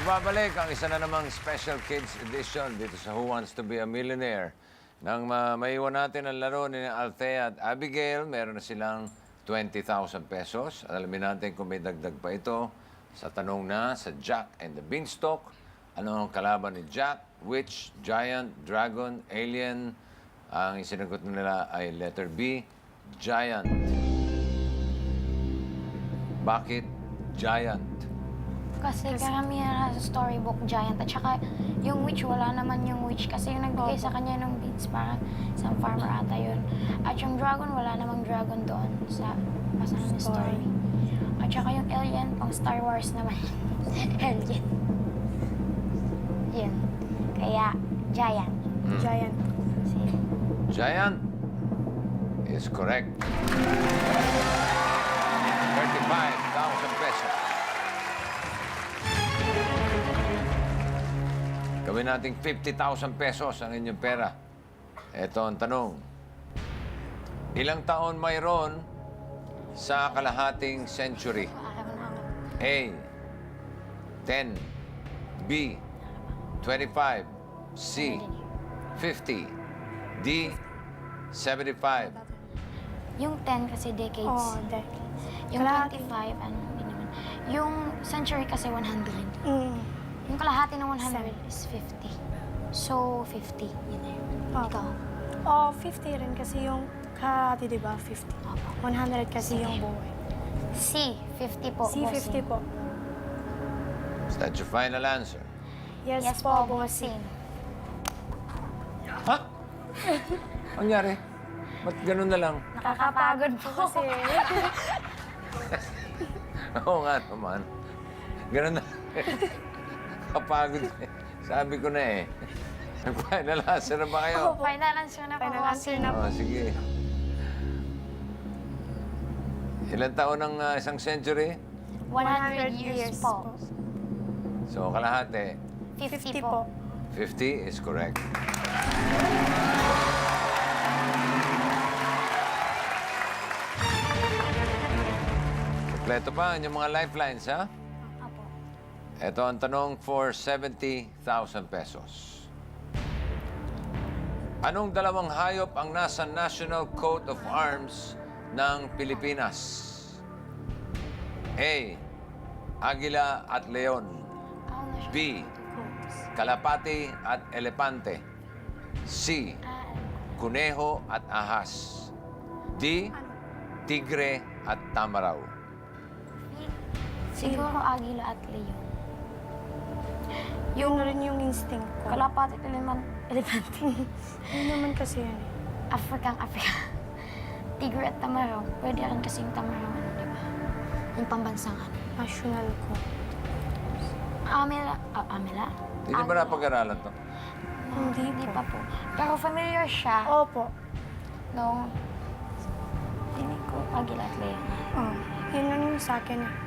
Magbabalik ang isa na namang Special Kids Edition dito sa Who Wants to be a Millionaire. Nang maiwan natin ang laro ni Althea at Abigail, meron na silang 20,000 pesos. Alamin natin kung may dagdag pa ito sa tanong na sa Jack and the Beanstalk. Ano ang kalaban ni Jack? Witch, Giant, Dragon, Alien? Ang isinagot nila ay letter B, Giant. Bakit Giant? Kasi karamihan sa storybook, Giant. At saka yung witch, wala naman yung witch. Kasi yung nagbigay sa kanya ng beads, para isang farmer ata yun. At yung dragon, wala namang dragon doon sa pasahan ng story. At saka yung alien, pang Star Wars naman. Alien. Yun. Kaya, Giant. Giant. Kasi, Giant is correct. 35,000 pesos. Gawin nating 50,000 pesos ang inyong pera. Ito ang tanong. Ilang taon mayroon sa kalahating century? A. 10. B. 25. C. 50. D. 75. yung 10 kasi decades. Oh, decades. Yung Kalahati. 25, ano, hindi naman. Yung century kasi 100. Yung kalahati ng 100 is 50. So, 50. Yun na yun. Opo. Ikaw? 50 rin kasi yung kalahati, di ba? 50. Opo. 100 kasi Sige. yung buhay. C, 50 po. C, 50 po. Is that your final answer? Yes, Yes po, po, bossing. bossing. Ha? Angyari? Ba't ganun na lang? Nakakapagod po. Kasi, Oo nga naman. Ganun na. Kapagod eh. Sabi ko na eh. Nag-final answer na ba kayo? Final answer na po, Final answer bossing. na po. Sige. Ilan taon ang isang century? 100 years po. So, kalahati. 50 50 po. po. 50 is correct. Kompleto pa ang inyong mga lifelines, ha? Apo. Ito ang tanong for 70,000 pesos. Anong dalawang hayop ang nasa National Coat of Arms ng Pilipinas? A. Agila at leon. Ako na siya. B. Kalapati at elepante. C. Kuneho at ahas. D. Tigre at tamaraw. Siguro Agila at Leon. Yung na rin yung instinct ko. Kalapati at elepante. Yun naman kasi yan eh. Africa. Tigre at tamaraw. Pwede rin kasi yung tamaraw, ano, di ba? Yung pambansang ano. National ko. Amela. Hindi ba napag-aralan to? Hindi pa po. Pero familiar siya. Opo. No. Hindi ko Agila at Leon. Oh, yun lang yung sa akin eh.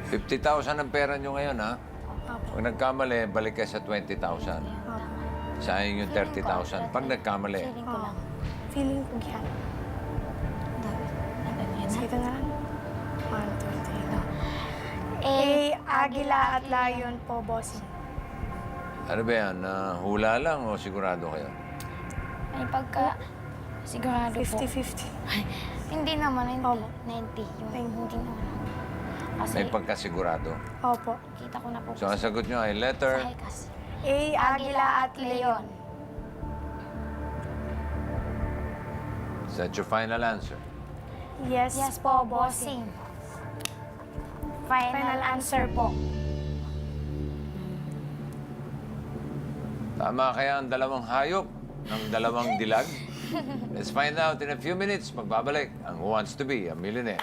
50,000 ang pera nyo ngayon, ha? Opo. Pag nagkamali, balik kayo sa 20,000. Opo. Sayang yung 30,000. Pag nagkamali, Feeling ko lang. Feeling ko yan. Sige, ito na lang. 1, 2, 3. A, Agila at Lion po, bossing. ano ba yan? Hula lang o sigurado kayo? May pagka... Sigurado po. 50-50. Hindi naman, hindi. Opo. 90. Yung hindi naman. Kasi May pagkasigurado. Opo. kita ko na po. So, ang sagot nyo ay sa letter kasi. A, Agila at Leon. Is that your final answer? Yes, Yes po, bossing. Final answer po. Tama kaya ang dalawang hayop ng dalawang dilag? Let's find out in a few minutes. Magbabalik ang Who Wants to be a Millionaire.